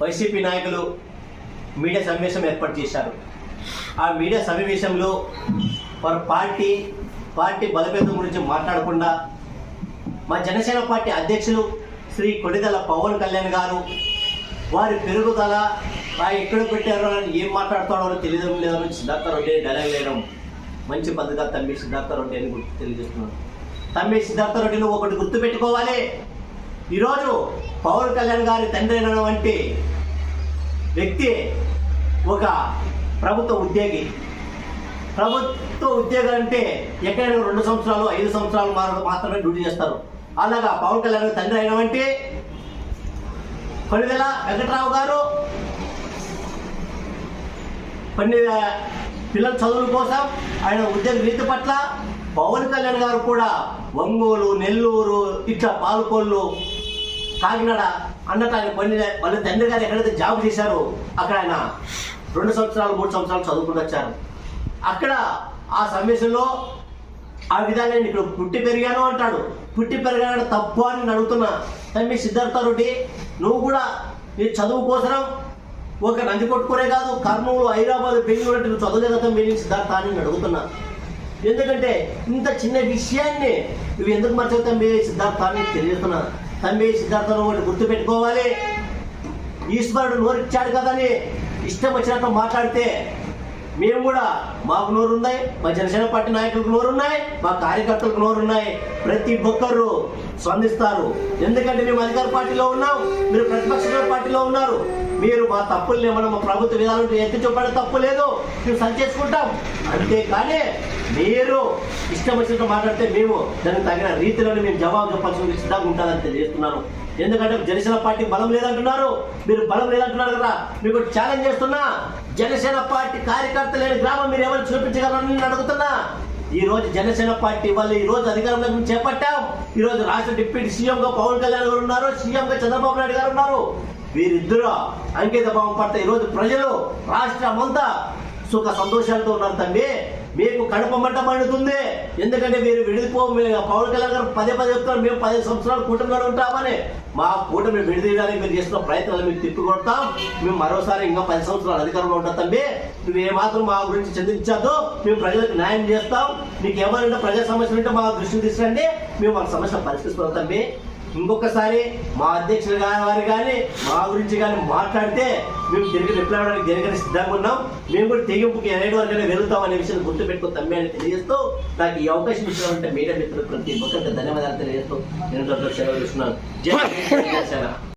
YCP నాయకులు media సమావేశం ఏర్పాటు చేశారు. ఆ మీడియా సమావేశంలో వారు పార్టీ బలోపేతం గురించి మాట్లాడకుండా మా జనసేన పార్టీ అధ్యక్షులు శ్రీ కొణిదెల పవన్ కళ్యాణ్ గారు వారి పెరుగుదల ఎక్కడ పెట్టారో అని ఏం మాట్లాడతాడో తెలియడం లేదని సిద్ధార్థ రెడ్డి డైలాగ్ వేయడం మంచి పద్ధతిగా తమ్మి సిద్ధార్థ రెడ్డి అని తెలియజేస్తున్నాను. తమ్మి సిద్ధార్థ రెడ్డిని ఒకటి గుర్తుపెట్టుకోవాలి. ఈరోజు పవన్ కళ్యాణ్ గారి తండ్రి అయినటువంటి వ్యక్తి ఒక ప్రభుత్వ ఉద్యోగి. ప్రభుత్వ ఉద్యోగం అంటే ఎక్కడైనా 2 సంవత్సరాలు 5 సంవత్సరాలు మాత్రమే డ్యూటీ చేస్తారు. అలాగా పవన్ కళ్యాణ్ తండ్రి అయినటువంటి కొణిదెల వెంకట్రావు గారు కొన్ని పిల్లల చదువుల కోసం ఆయన ఉద్యోగ రీతి పట్ల పవన్ కళ్యాణ్ గారు కూడా ఒంగోలు, నెల్లూరు, ఇట్లా పాలకొల్లు, కాకినాడ అన్నట్టు ఆయన వాళ్ళ తండ్రి గారు ఎక్కడైతే జాబ్ చేశారో అక్కడ ఆయన 2 సంవత్సరాలు 3 సంవత్సరాలు చదువుకుని వచ్చారు. అక్కడ ఆ సమావేశంలో ఆ విధంగా నేను ఇక్కడ పుట్టి పెరిగాను అంటాడు. పుట్టి పెరిగాను తప్పు అని అడుగుతున్నా. తమ్మి సిద్ధార్థ రెడ్డి, నువ్వు కూడా నీ చదువు కోసం ఒక నంది కొట్టుకునే కాదు, కర్నూలు, హైదరాబాద్, బెంగళూరు నువ్వు చదవలేదు తమ్మి సిద్ధార్థ అని నేను అడుగుతున్నా. ఎందుకంటే ఇంత చిన్న విషయాన్ని నువ్వు ఎందుకు మర్చిపోతావు తమ్మి సిద్ధార్థ అని తెలియజేస్తున్నా. తమ్మి సిద్ధార్థను ఒకటి గుర్తుపెట్టుకోవాలి. ఈశ్వరుడు నోరిచ్చాడు కదని ఇష్టం వచ్చినట్టు మాట్లాడితే మేము కూడా మాకు నోరు ఉన్నాయి, మా జనసేన పార్టీ నాయకులకు నోరు ఉన్నాయి, మా కార్యకర్తలకు నోరు ఉన్నాయి. ప్రతి ఒక్కరు స్పందిస్తారు. ఎందుకంటే మేము అధికార పార్టీలో ఉన్నాం, మీరు ప్రతిపక్ష పార్టీలో ఉన్నారు. మీరు మా తప్పులు ఏమన్నా మా ప్రభుత్వ విధానం ఎత్తి చూపడే తప్పు లేదు, మేము సరి చేసుకుంటాం. అంతేకాని మీరు ఇష్టం వచ్చినట్టు మాట్లాడితే మేము దానికి తగిన రీతిలోనే మేము జవాబు చెప్పాల్సిన సిద్ధంగా ఉంటుందని తెలియజేస్తున్నాను. ఎందుకంటే జనసేన పార్టీ బలం లేదంటున్నారు, మీరు బలం లేదంటున్నారు కదా. మీకు ఛాలెంజ్ చేస్తున్నా, జనసేన పార్టీ కార్యకర్త లేని గ్రామం మీరు ఎవరు చూపించగలరని నేను అడుగుతున్నా. ఈ రోజు జనసేన పార్టీ వాళ్ళు ఈ రోజు అధికారంలో మేము చేపట్టాం. ఈ రోజు రాష్ట్ర డిప్యూటీ సీఎంగా పవన్ కళ్యాణ్ గారు ఉన్నారు, సీఎంగా చంద్రబాబు నాయుడు గారు ఉన్నారు. వీరిద్దరూ అంకిత భావం పడతాయి. ఈ రోజు ప్రజలు రాష్ట్రం అంతా సుఖ సంతోషాలతో ఉన్నారు. తండ్రి మీకు కడప మంట మండుతుంది. ఎందుకంటే మీరు పవన్ కళ్యాణ్ గారు పదే చెప్తారు, మేము 10 సంవత్సరాలు కూటమిలో ఉంటామని. మా కూటమి విడదీయడానికి మీరు చేస్తున్న ప్రయత్నాలు మేము తిప్పికొడతాం. మేము మరోసారి ఇంకా 10 సంవత్సరాలు అధికారంలో ఉంటాం. తండ్రి నువ్వు ఏమాత్రం మా గురించి చింతించద్దు, మేము ప్రజలకు న్యాయం చేస్తాం. మీకు ఏమైనా ప్రజా సమస్యలు ఉంటే మా దృష్టిని తీసుకురండి, మేము మన సమస్యలు పరిష్కరిస్తాం. తండ్రి ఇంకొకసారి మా అధ్యక్షులు వారు కానీ మా గురించి కానీ మాట్లాడితే మేము తిరిగి రిప్లై అవ్వడానికి దేనికైనా సిద్ధంగా ఉన్నాం. మేము కూడా తెగింపుకి ఎలాంటి వరకైనా వెళ్తాం అనే విషయాన్ని గుర్తుపెట్టుకో తమ్మి అని తెలియజేస్తూ, నాకు ఈ అవకాశం ఇచ్చినటువంటి మీడియా మిత్రులు ప్రతి ఒక్కరికి ధన్యవాదాలు తెలియజేస్తూ నేను సెలవు ఇస్తున్నాను. జై జనసేన.